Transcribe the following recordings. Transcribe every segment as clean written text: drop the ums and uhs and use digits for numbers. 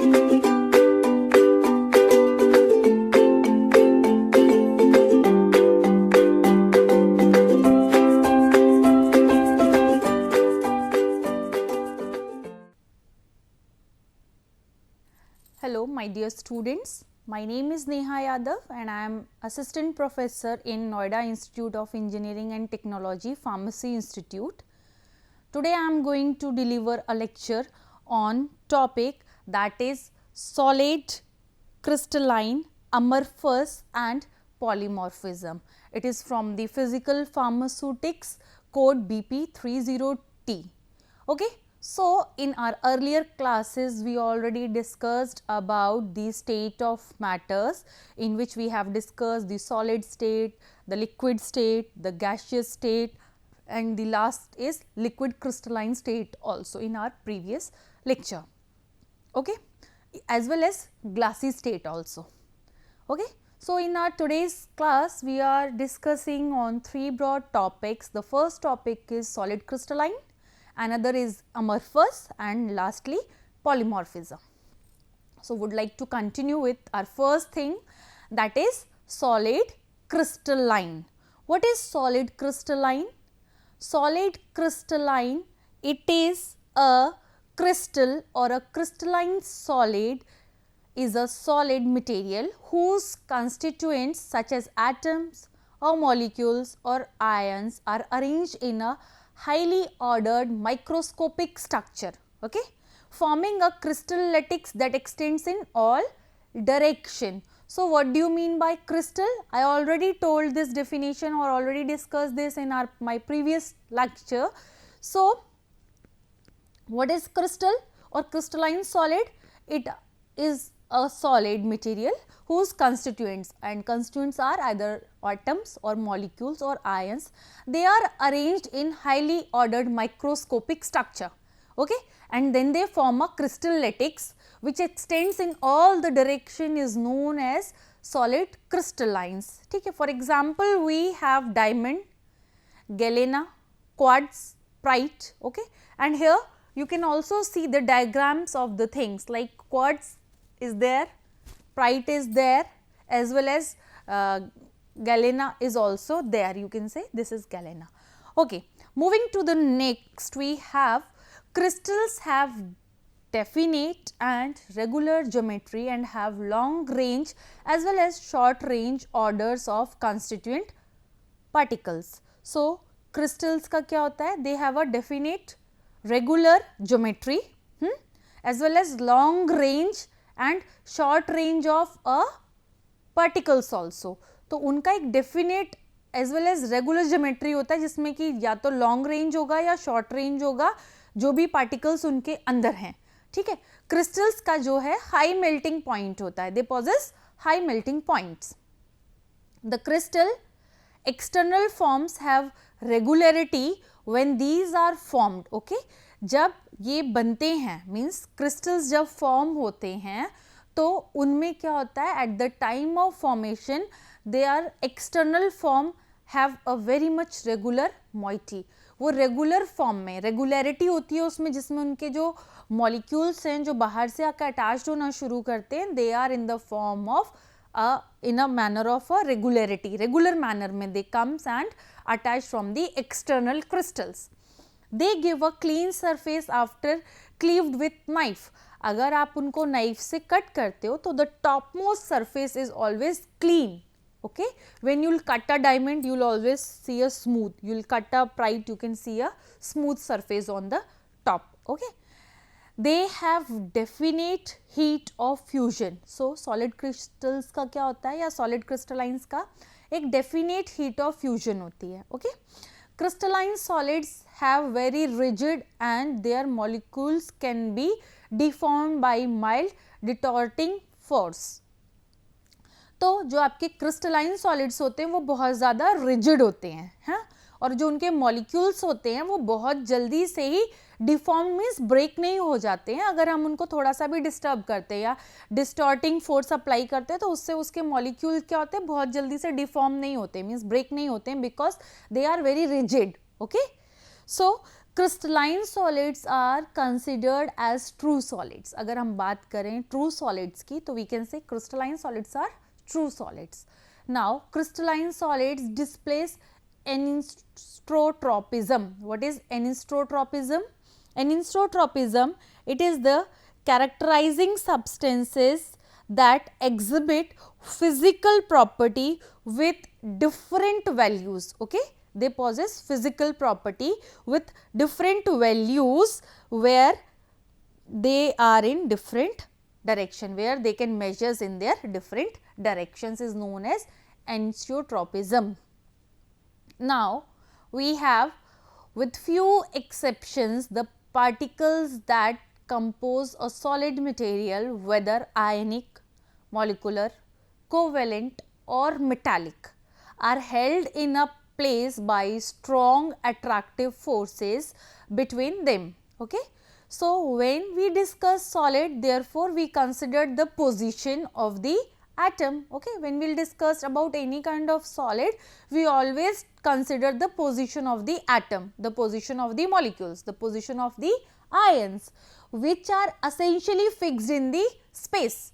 Hello my dear students, my name is Neha Yadav and I am Assistant Professor in Noida Institute of Engineering and Technology, Pharmacy Institute. Today I am going to deliver a lecture on topic that is solid, crystalline, amorphous and polymorphism. It is from the Physical Pharmaceutics code BP30T. Okay. So, in our earlier classes we already discussed about the state of matters, in which we have discussed the solid state, the liquid state, the gaseous state and the last is liquid crystalline state also in our previous lecture, okay, as well as glassy state also. Okay. So, in our today's class we are discussing on three broad topics. The first topic is solid crystalline, another is amorphous and lastly polymorphism. So, would like to continue with our first thing, that is solid crystalline. What is solid crystalline? Solid crystalline, it is a crystal or a crystalline solid is a solid material whose constituents such as atoms or molecules or ions are arranged in a highly ordered microscopic structure, okay, forming a crystal lattice that extends in all direction. So, what do you mean by crystal? I already told this definition or already discussed this in my previous lecture. So, what is crystal or crystalline solid? It is a solid material whose constituents, and constituents are either atoms or molecules or ions, they are arranged in highly ordered microscopic structure, okay, and then they form a crystal lattice which extends in all the direction is known as solid crystallines. Okay. For example, we have diamond, galena, quartz, pyrite, okay, and here you can also see the diagrams of the things like quartz is there, pyrite is there, as well as galena is also there. You can say this is galena. Okay. Moving to the next, we have crystals have definite and regular geometry and have long range as well as short range orders of constituent particles. So, crystals का क्या होता है? They have a definite regular geometry as well as long range and short range of a particles also. तो उनका एक definite as well as regular geometry होता है जिसमें कि या तो long range होगा या short range होगा जो भी particles उनके अंदर हैं, ठीक है. crystals का जो है high melting point होता है, they possess high melting points. The crystal external forms have regularity when these are formed, okay. जब ये बनते हैं मीन्स क्रिस्टल्स जब फॉर्म होते हैं तो उनमें क्या होता है, at the time of formation they are external form have a very much regular moiety. वो रेगुलर फॉर्म में रेगुलरिटी होती है उसमें, जिसमें उनके जो मॉलिक्यूल्स हैं जो बाहर से आकर अटैच्ड होना शुरू करते हैं, they are in the form of in a manner of a regularity, regular manner में they comes and attach from the external crystals. They give a clean surface after cleaved with knife. अगर आप उनको knife से cut करते हो तो the topmost surface is always clean, okay. When you will cut a diamond you will always see a smooth, you will cut a pyrite you can see a smooth surface on the top, okay. They have definite heat of fusion. So, solid crystals का क्या होता है या solid crystallines का एक definite heat of fusion होती है, okay. Crystalline solids have very rigid and their molecules can be deformed by mild distorting force. तो जो आपके crystalline solids होते हैं वो बहुत ज़्यादा rigid होते हैं, हाँ, और जो उनके molecules होते हैं वो बहुत जल्दी से ही डिफॉर्म मीन्स ब्रेक नहीं हो जाते हैं. अगर हम उनको थोड़ा सा भी डिस्टर्ब करते हैं या डिस्टॉर्टिंग फोर्स अप्लाई करते हैं तो उससे उसके मॉलिक्यूल क्या होते हैं, बहुत जल्दी से डिफॉर्म नहीं होते, मीन्स ब्रेक नहीं होते हैं, because they are very rigid, okay. So crystalline solids are considered as true solids. अगर हम बात करें true solids की तो we can say crystalline solids are true solids. Now crystalline solids displays anisotropism. What is anisotropism? Anisotropism, it is the characterizing substances that exhibit physical property with different values. Okay, they possess physical property with different values where they are in different direction, where they can measure in their different directions, is known as anisotropism. Now we have, with few exceptions, the particles that compose a solid material, whether ionic, molecular, covalent or metallic, are held in a place by strong attractive forces between them. Okay. So, when we discuss solid, therefore, we consider the position of the atom. Okay. When we will discuss about any kind of solid, we always consider the position of the atom, the position of the molecules, the position of the ions, which are essentially fixed in the space,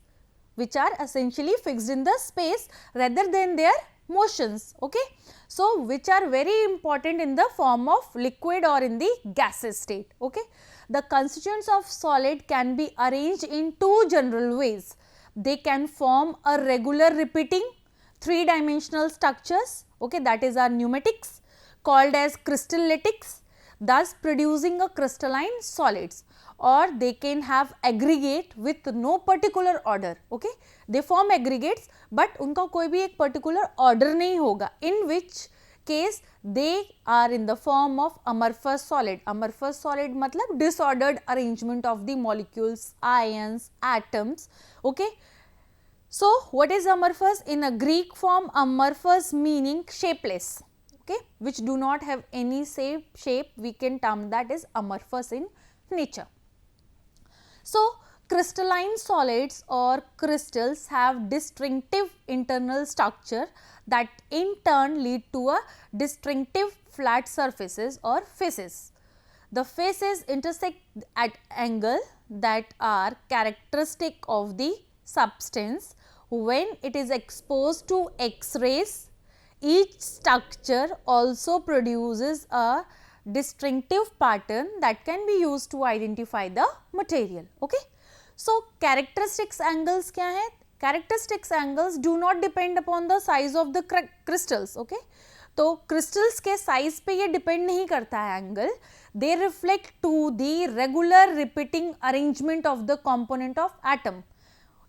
rather than their motions. Okay. So, which are very important in the form of liquid or in the gaseous state. Okay. The constituents of solid can be arranged in two general ways. They can form a regular repeating three-dimensional structures, okay, that is our pneumatics, called as crystallytics, thus producing a crystalline solids, or they can have aggregate with no particular order. Okay, they form aggregates but उनका कोई भी एक particular order नहीं होगा, in which case they are in the form of amorphous solid. Amorphous solid मतलब disordered arrangement of the molecules, ions, atoms. Okay. So, what is amorphous? In a Greek form, amorphous meaning shapeless, okay, which do not have any shape, we can term that is amorphous in nature. So, crystalline solids or crystals have distinctive internal structure that in turn lead to a distinctive flat surfaces or faces. The faces intersect at angle that are characteristic of the substance when it is exposed to X-rays. Each structure also produces a distinctive pattern that can be used to identify the material. Okay. So, characteristics angles क्या है? Characteristics angles do not depend upon the size of the crystals. Okay. तो crystals के size पे ये depend नहीं करता है angle. They reflect to the regular repeating arrangement of the component of atom.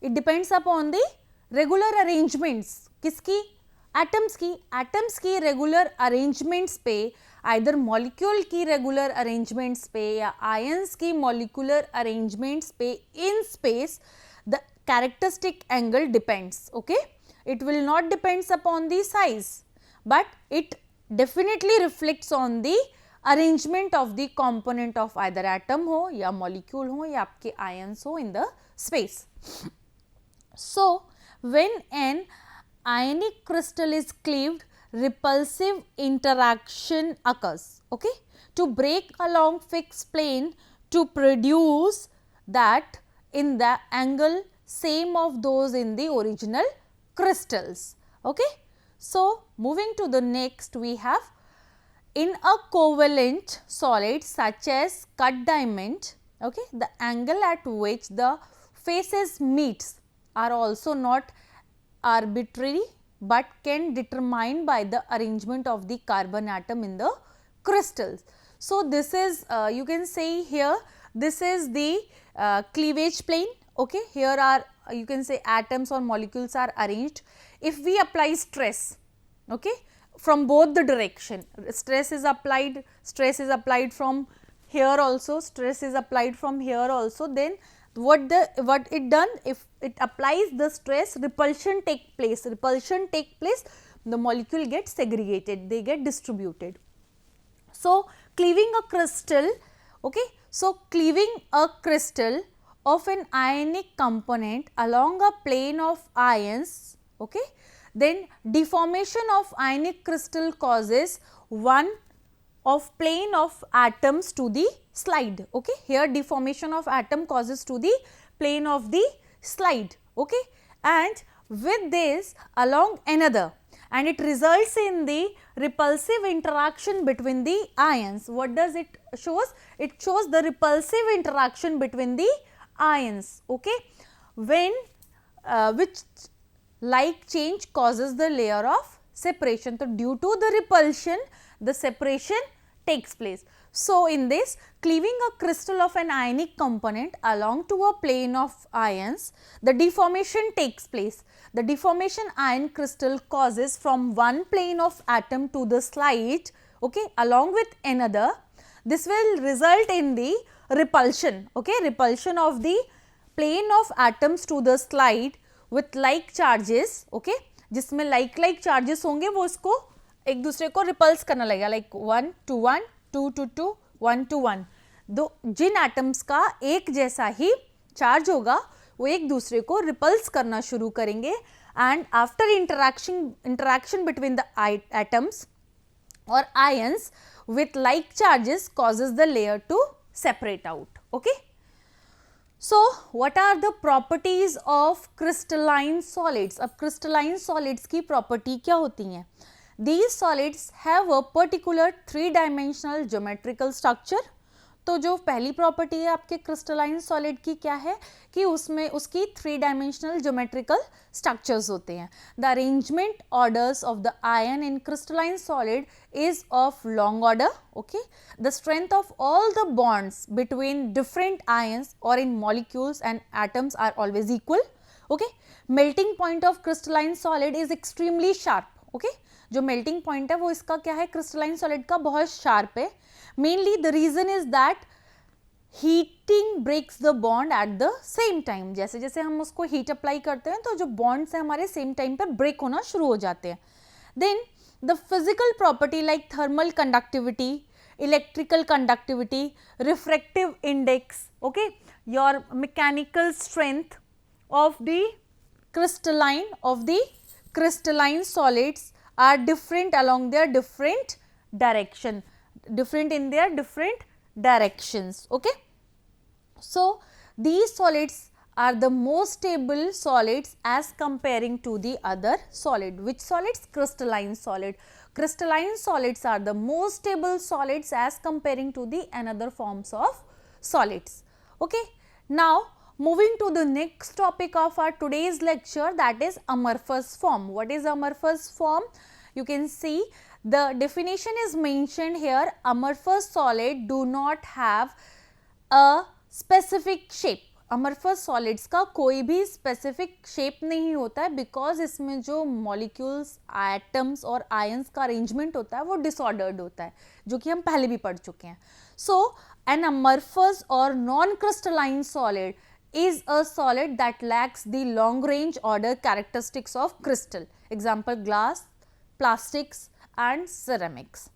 It depends upon the regular arrangements. किसकी? Atoms की regular arrangements पे, either molecule की regular arrangements पे या ions की molecular arrangements पे in space, the characteristic angle depends. Okay, it will not depends upon the size, but it definitely reflects on the arrangement of the component of either atom हो या molecule हो या आपके ions हो in the space. So, when an ionic crystal is cleaved, repulsive interaction occurs. Okay, to break along fixed plane to produce that in the angle same of those in the original crystals. Okay. So, moving to the next, we have in a covalent solid such as cut diamond. Okay, the angle at which the faces meets are also not arbitrary but can determined by the arrangement of the carbon atom in the crystals. So, this is you can say here, this is the cleavage plane. Okay, here are you can say atoms or molecules are arranged. If we apply stress, okay, from both the direction, stress is applied from here also, stress is applied from here also, then what it done, if it applies the stress, repulsion take place, the molecule gets segregated, they get distributed. So, cleaving a crystal, okay, so cleaving a crystal of an ionic component along a plane of ions, okay, then deformation of ionic crystal causes one of plane of atoms to the slide. Okay, here deformation of atom causes to the plane of the slide. Okay, and with this along another, and it results in the repulsive interaction between the ions. What does it shows? It shows the repulsive interaction between the ions. Okay, when which like change causes the layer of separation. So due to the repulsion, the separation takes place. So in this, cleaving a crystal of an ionic component along to a plane of ions, the deformation takes place. The deformation ion crystal causes from one plane of atom to the slide, okay, along with another. This will result in the repulsion, okay, repulsion of the plane of atoms to the slide with like charges, okay, जिसमें like charges होंगे वो इसको एक दूसरे को ripples करना लगेगा, like 1 to 1, 2 to 2, 1 to 1. दो जिन एटम्स का एक जैसा ही चार्ज होगा वो एक दूसरे को रिपल्स करना शुरू करेंगे, and after interaction between the atoms or ions with like charges causes the layer to separate out. Okay. So what are the properties of crystalline solids? अब crystalline solids की property क्या होती हैं? These solids have a particular 3-dimensional geometrical structure. तो जो पहली property है आपके क्रिस्टलाइन सॉलिड की क्या है कि उसमें उसकी 3-dimensional geometrical structures होते हैं. The arrangement orders of the ion in crystalline solid is of long order. Okay, the strength of all the bonds between different ions or in molecules and atoms are always equal. Okay, melting point of crystalline solid is extremely sharp. Okay, जो melting point है वो इसका क्या है, crystalline solid का बहुत sharp है. Mainly the reason is that heating breaks the bond at the same time. जैसे जैसे हम उसको heat apply करते हैं तो जो bonds हैं हमारे same time पर break होना शुरू हो जाते हैं. Then the physical property like thermal conductivity, electrical conductivity, refractive index, okay, your mechanical strength of the crystalline solids are different along their different direction. Different in their different directions. Okay. So these solids are the most stable solids as comparing to the other solid. Which solids? Crystalline solid. Crystalline solids are the most stable solids as comparing to the another forms of solids. Okay. Now moving to the next topic of our today's lecture, that is amorphous form. What is amorphous form? You can see the definition is mentioned here. Amorphous solid do not have a specific shape. Amorphous solids का कोई भी specific shape नहीं होता है, because इसमें जो molecules, atoms और ions का arrangement होता है वो disordered होता है, जो कि हम पहले भी पढ़ चुके हैं. So an amorphous or non-crystalline solid is a solid that lacks the long range order characteristics of crystal. Example, glass, plastics and ceramics.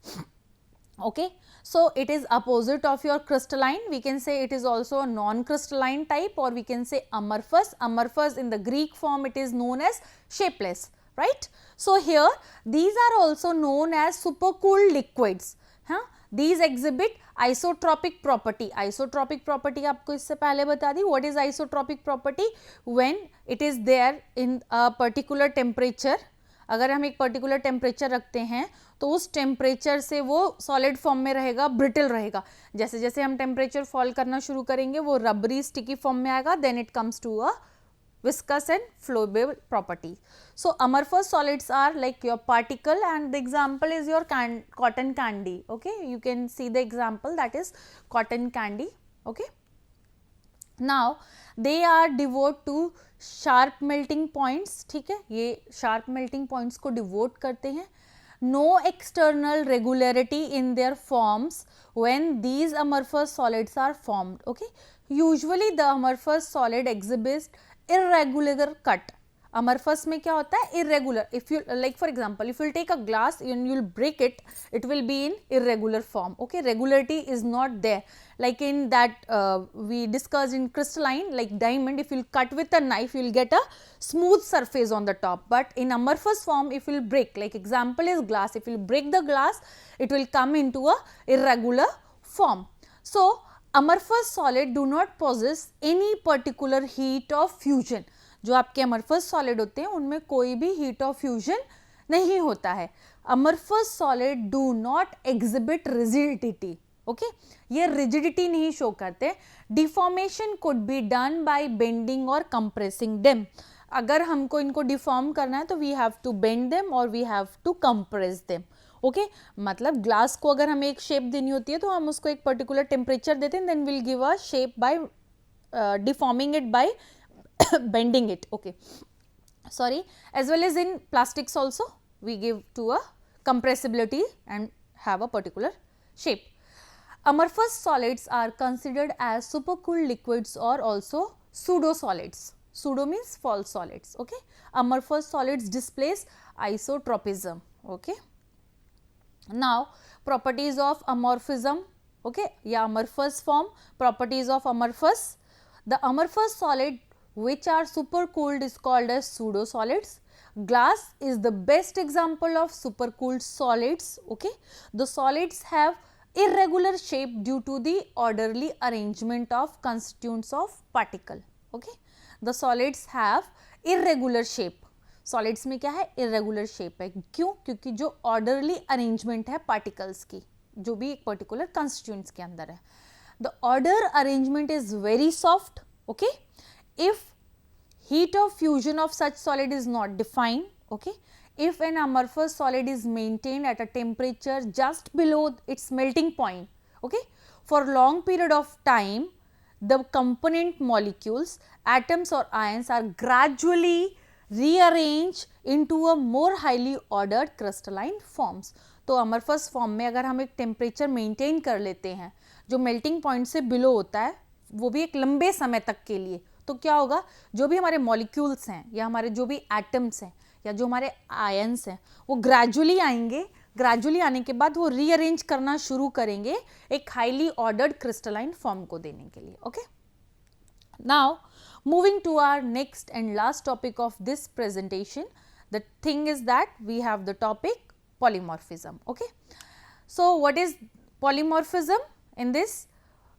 Okay, so it is opposite of your crystalline. We can say it is also a non-crystalline type, or we can say amorphous. Amorphous in the Greek form it is known as shapeless, right? So here these are also known as supercooled liquids. These exhibit isotropic property. Isotropic property आपको इससे पहले बता दी. What is isotropic property? When it is there in a particular temperature, अगर हम एक particular temperature रखते हैं तो उस टेम्परेचर से वो सॉलिड फॉर्म में रहेगा, ब्रिटल रहेगा. जैसे जैसे हम टेम्परेचर फॉल करना शुरू करेंगे वो रबरी स्टिकी फॉर्म में आएगा, then it comes to a viscous and flowable property. So amorphous solids are like your particle, and the example is your cotton candy. Okay, you can see the example, that is cotton candy. Okay, now they are devote to sharp melting points. ठीक है, ये sharp melting points को devote करते हैं. No external regularity in their forms when these amorphous solids are formed. Okay, usually the amorphous solid exhibits irregular cut. Amorphous में क्या होता है, irregular. If you like for example, if you take a glass and you will break it will be in irregular form. Okay, regularity is not there, like in that we discussed in crystalline, like diamond, if you cut with a knife you will get a smooth surface on the top, but in amorphous form if you will break, like example is glass, if you break the glass it will come into a irregular form. So amorphous solid do not possess any particular heat of fusion. जो आपके amorphous solid होते हैं उनमें कोई भी heat of fusion नहीं होता है. amorphous solid do not exhibit rigidity. Okay, ये rigidity नहीं शो करते. deformation could be done by bending or compressing them. अगर हमको इनको deform करना है तो we have to bend them or we have to compress them. Okay, मतलब ग्लास को अगर हमें एक शेप देनी होती है तो हम उसको एक पर्टिकुलर टेम्परेचर देते हैं, then will give a shape by deforming it by bending it. Okay, sorry, as well as in plastics also we give to a compressibility and have a particular shape. Amorphous solids are considered as supercooled liquids or also pseudo solids. Pseudo means false solids. Okay, amorphous solids displays isotropism. Okay, now properties of amorphism. Okay, yeah, amorphous form, properties of amorphous. The amorphous solid which are supercooled is called as pseudo solids. Glass is the best example of supercooled solids. Okay, the solids have irregular shape due to the orderly arrangement of constituents of particle. Okay, the solids have irregular shape. Solids में क्या है, irregular shape है. क्यों? क्योंकि जो orderly arrangement है particles की, जो भी एक particular constituents के अंदर है. The order arrangement is very soft. Okay, if heat of fusion of such solid is not defined. Okay, if an amorphous solid is maintained at a temperature just below its melting point, okay, for long period of time, the component molecules, atoms or ions are gradually rearranged into a more highly ordered crystalline forms. तो amorphous form में अगर हम एक temperature maintain कर लेते हैं जो melting point से below होता है, वो भी एक लंबे समय तक के लिए, तो क्या होगा, जो भी हमारे मॉलिक्यूल्स हैं या हमारे जो भी एटम्स हैं या जो हमारे आयंस हैं वो ग्रेजुअली आएंगे. ग्रेजुअली आने के बाद वो रीअरेंज करना शुरू करेंगे एक हाईली ऑर्डर्ड क्रिस्टलाइन फॉर्म को देने के लिए. Okay, now moving to our next and last topic of this presentation. The thing is that we have the topic polymorphism. Okay, so what is polymorphism? In this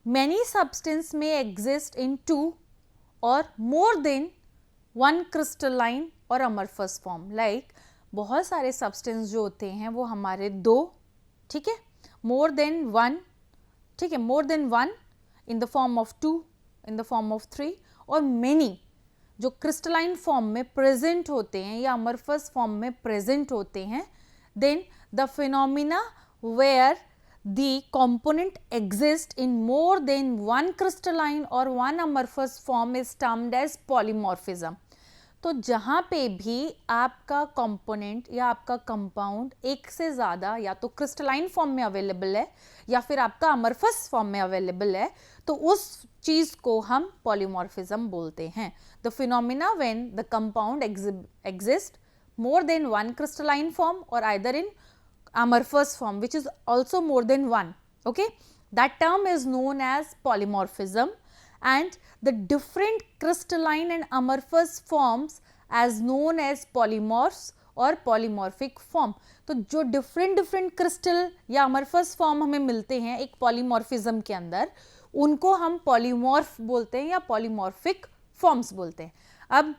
many substance may exist in two or more than one crystalline or amorphous form. Like बहुत सारे substance जो होते हैं वो हमारे दो, ठीक है, more than one, ठीक है, more than one in the form of two, in the form of three और many जो crystalline form में present होते हैं या amorphous form में present होते हैं, then the phenomena where the component exists in more than one crystalline or one amorphous form is termed as polymorphism. तो जहाँ पे भी आपका component या आपका compound एक से ज़्यादा या तो crystalline form में अवेलेबल है या फिर आपका amorphous form में अवेलेबल है, तो उस चीज़ को हम polymorphism बोलते हैं. The phenomena when the compound exists more than one crystalline form or either in amorphous form which is also more than one. Okay, that term is known as polymorphism, and the different crystalline and amorphous forms as known as polymorphs or polymorphic form. तो जो different crystal या amorphous form हमें मिलते हैं एक polymorphism के अंदर, उनको हम polymorph बोलते हैं या polymorphic forms बोलते हैं. अब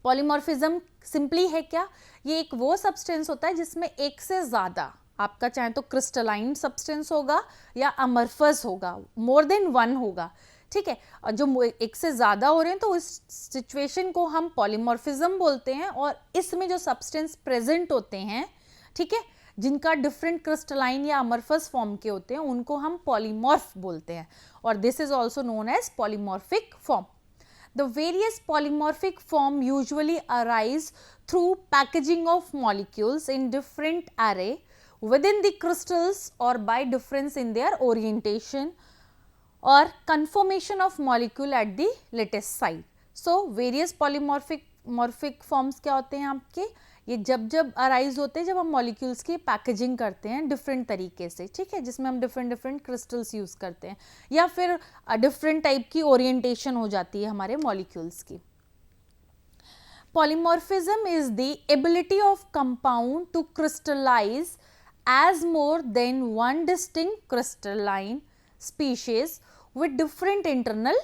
पॉलीमॉर्फिज्म सिंपली है क्या, ये एक वो सब्सटेंस होता है जिसमें एक से ज़्यादा, आपका चाहे तो क्रिस्टलाइन सब्सटेंस होगा या अमरफस होगा, मोर देन वन होगा, ठीक है, और जो एक से ज़्यादा हो रहे हैं तो इस सिचुएशन को हम पॉलीमॉर्फिज्म बोलते हैं. और इसमें जो सब्सटेंस प्रेजेंट होते हैं, ठीक है, जिनका डिफरेंट क्रिस्टलाइन या अमरफस फॉर्म के होते हैं, उनको हम पॉलीमॉर्फ बोलते हैं. और this is also known as polymorphic form. The various polymorphic form usually arise through packaging of molecules in different array within the crystals or by difference in their orientation or conformation of molecule at the lattice site. So, various polymorphic polymorphic forms क्या होते हैं आपके, ये जब arise होते हैं जब हम मॉलिक्यूल्स की पैकेजिंग करते हैं डिफरेंट तरीके से, ठीक है, जिसमें हम डिफरेंट क्रिस्टल्स यूज़ करते हैं या फिर डिफरेंट टाइप की ओरिएंटेशन हो जाती है हमारे मॉलिक्यूल्स की. Polymorphism is the ability of compound to crystallize as more than one distinct crystalline species with different internal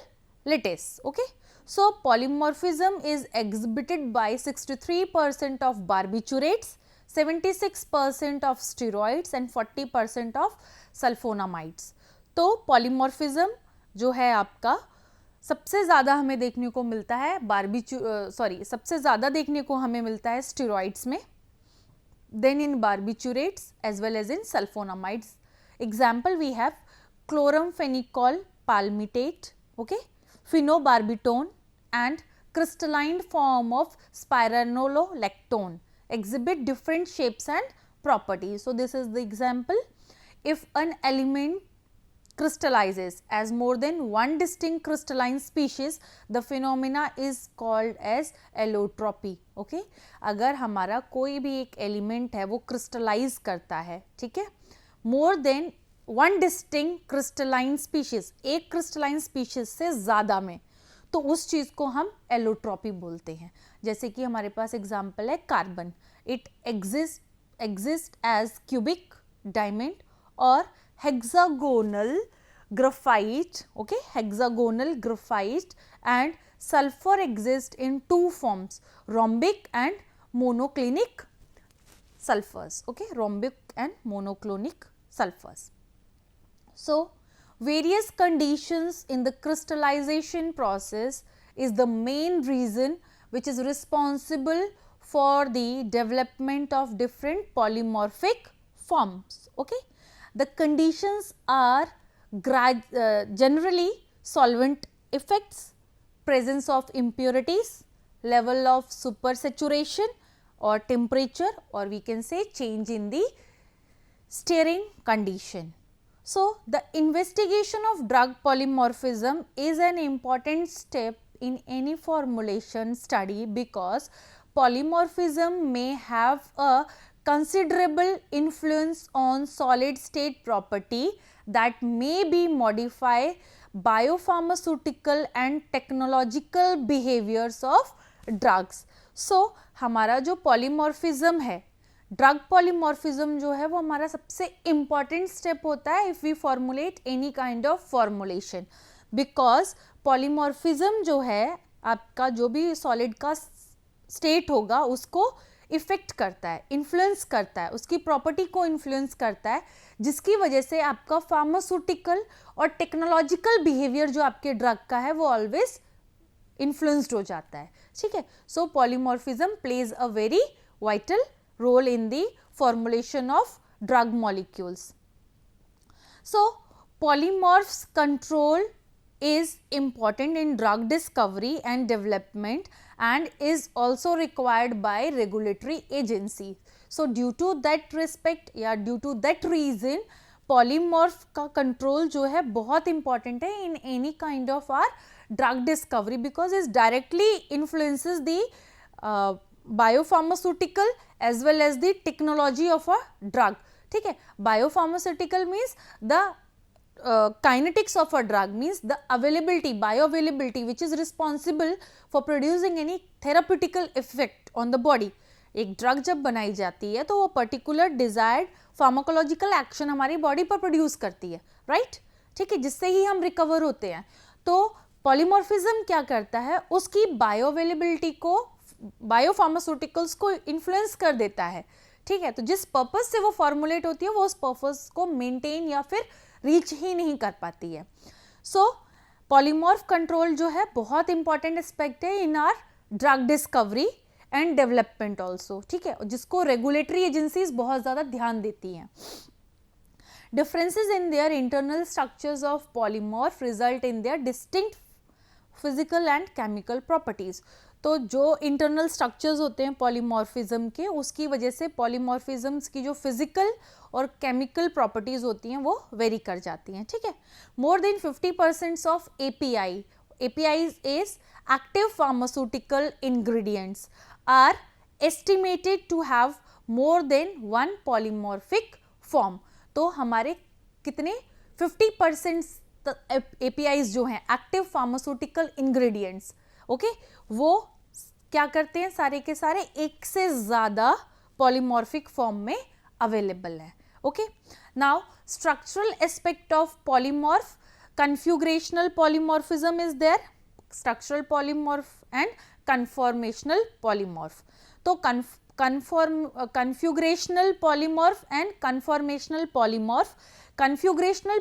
lattice. Okay, so polymorphism is exhibited by 63% of barbiturates, 76% of steroids and 40% of sulfonamides. तो polymorphism जो है आपका सबसे ज़्यादा हमें देखने को मिलता है सबसे ज़्यादा देखने को हमें मिलता है स्टेरॉइड्स में, then in barbiturates as well as in sulphonamides. Example we have chloramphenicol palmitate, okay, phenobarbitone and crystalline form of spironolactone exhibit different shapes and properties. So this is the example. If an element crystallizes as more than one distinct crystalline species, the phenomena is called as allotropy. Okay, अगर हमारा कोई भी एक element है वो crystallise करता है, ठीक है, more than one distinct crystalline species, एक क्रिस्टलाइन स्पीशीज से ज़्यादा में, तो उस चीज़ को हम एलोट्रॉपी बोलते हैं. जैसे कि हमारे पास एग्जाम्पल है carbon, it exist as cubic diamond और hexagonal graphite, okay, hexagonal graphite, and sulfur exists in two forms, rhombic and monoclinic sulfurs, okay, rhombic and monoclinic sulfurs. So various conditions in the crystallization process is the main reason which is responsible for the development of different polymorphic forms. Okay, the conditions are generally solvent effects, presence of impurities, level of supersaturation or temperature, or we can say change in the stirring condition. So the investigation of drug polymorphism is an important step in any formulation study because polymorphism may have a considerable influence on solid state property that may be modify biopharmaceutical and technological behaviors of drugs. So हमारा जो polymorphism है, drug polymorphism जो है वो हमारा सबसे important step होता है if we formulate any kind of formulation, because polymorphism जो है आपका जो भी सॉलिड का स्टेट होगा उसको इफेक्ट करता है, इन्फ्लुएंस करता है, उसकी प्रॉपर्टी को इन्फ्लुएंस करता है, जिसकी वजह से आपका फार्मास्यूटिकल और टेक्नोलॉजिकल बिहेवियर जो आपके ड्रग का है वो ऑलवेज इन्फ्लुएंस्ड हो जाता है. ठीक है, so polymorphism plays a very vital role in the formulation of drug molecules. So polymorphs control is important in drug discovery and development and is also required by regulatory agencies. So due to that respect या due to that reason polymorph का control जो है बहुत important है in any kind of our drug discovery because it directly influences the biopharmaceutical as well as the technology of a drug. ठीक है, biopharmaceutical means the kinetics of a drug, means the availability, bioavailability which is responsible for producing any therapeutical effect on the body. एक drug जब बनाई जाती है तो वो particular desired pharmacological action हमारी बॉडी पर प्रोड्यूस करती है, राइट? ठीक है, जिससे ही हम रिकवर होते हैं. तो पॉलीमॉर्फिज्म क्या करता है, उसकी बायोअवेलेबिलिटी को बायोफार्मास्यूटिकल्स को इन्फ्लुएंस कर देता है. ठीक है, तो जिस पर्पज से वो फॉर्मुलेट होती है वो उस पर्पज को मेंटेन या फिर रीच ही नहीं कर पाती है. सो पॉलीमॉर्फ कंट्रोल जो है बहुत इंपॉर्टेंट एस्पेक्ट है इन are drug discovery and development also. ठीक है, जिसको रेगुलेटरी एजेंसीज बहुत ज़्यादा ध्यान देती हैं. Differences in their internal structures of polymorph result in their distinct physical and chemical properties. तो जो इंटरनल स्ट्रक्चर्स होते हैं पॉलीमॉर्फिज्म के, उसकी वजह से पॉलीमॉर्फिज्म्स की जो फिजिकल और केमिकल प्रॉपर्टीज होती हैं वो वेरी कर जाती हैं. ठीक है, more than 50% of API APIs is active pharmaceutical ingredients are estimated to have more than one polymorphic form. तो हमारे कितने 50% APIs जो हैं एक्टिव फार्मास्यूटिकल इंग्रेडिएंट्स, ओके, वो क्या करते हैं, सारे के सारे एक से ज़्यादा पॉलीमॉर्फिक फॉर्म में अवेलेबल है. Okay, now structural aspect of polymorph, configurational polymorphism is there, structural polymorph and conformational polymorph. तो configurational polymorph and conformational polymorph. Configurational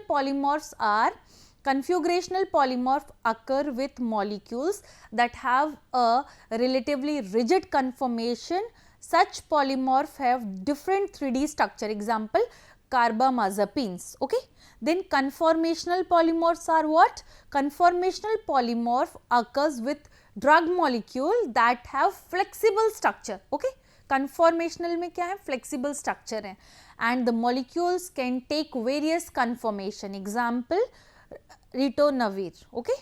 polymorphs occur with molecules that have a relatively rigid conformation. Such polymorph have different 3D structure, example carbamazepines. Okay, then conformational polymorphs are what? Conformational polymorph occurs with drug molecule that have flexible structure. Okay, conformational में क्या है, flexible structure है, and the molecules can take various conformation, example ritonavir. Okay,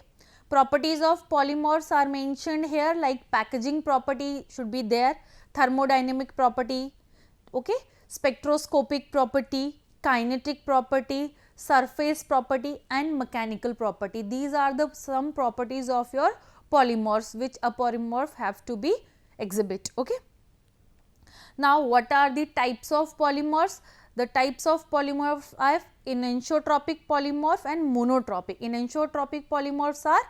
properties of polymorphs are mentioned here, like packaging property should be there, thermodynamic property, okay, spectroscopic property, kinetic property, surface property and mechanical property. These are the some properties of your polymorphs which a polymorph have to be exhibit. Okay. Now, what are the types of polymorphs? The types of polymorphs are enantiotropic polymorph and monotropic. Enantiotropic polymorphs are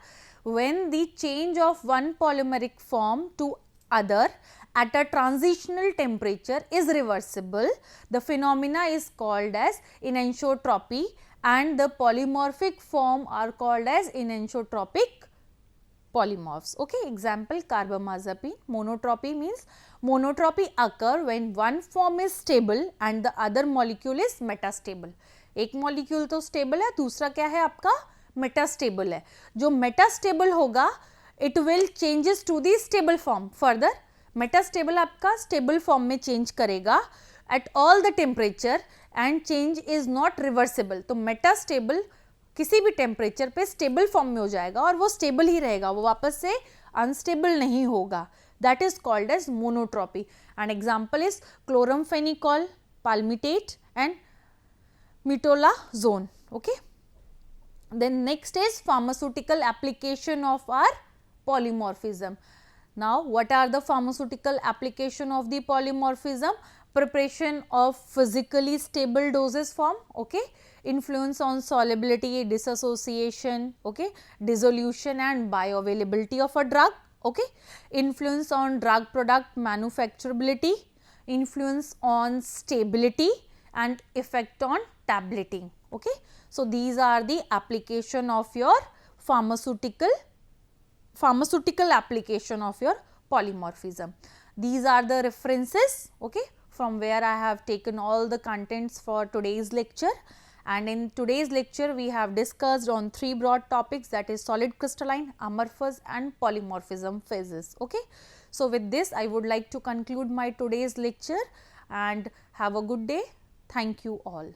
when the change of one polymeric form to other at a transitional temperature is reversible. The phenomena is called as enantiotropy and the polymorphic form are called as enantiotropic polymorphs. Okay, example carbamazepine. Monotropy means monotropy occur when one form is stable and the other molecule is metastable. एक molecule तो stable है, दूसरा क्या है आपका metastable है. जो metastable होगा it will changes to the stable form. Further metastable आपका stable form में change करेगा at all the temperature and change is not reversible. तो metastable किसी भी टेम्परेचर पे स्टेबल फॉर्म में हो जाएगा और वो स्टेबल ही रहेगा, वो वापस से अनस्टेबल नहीं होगा. That is called as monotropy and example is chloramphenicol, palmitate and metolazone. Okay, then next is pharmaceutical application of our polymorphism. Now, what are the pharmaceutical application of the polymorphism? Preparation of physically stable dosage form, okay, influence on solubility, dissociation, okay, dissolution and bioavailability of a drug, okay, influence on drug product manufacturability, influence on stability and effect on tableting. Okay, so these are the application of your pharmaceutical application of your polymorphism. These are the references, okay, from where I have taken all the contents for today's lecture. And in today's lecture, we have discussed on three broad topics, that is solid crystalline, amorphous and polymorphism phases. Okay. So, with this I would like to conclude my today's lecture and have a good day. Thank you all.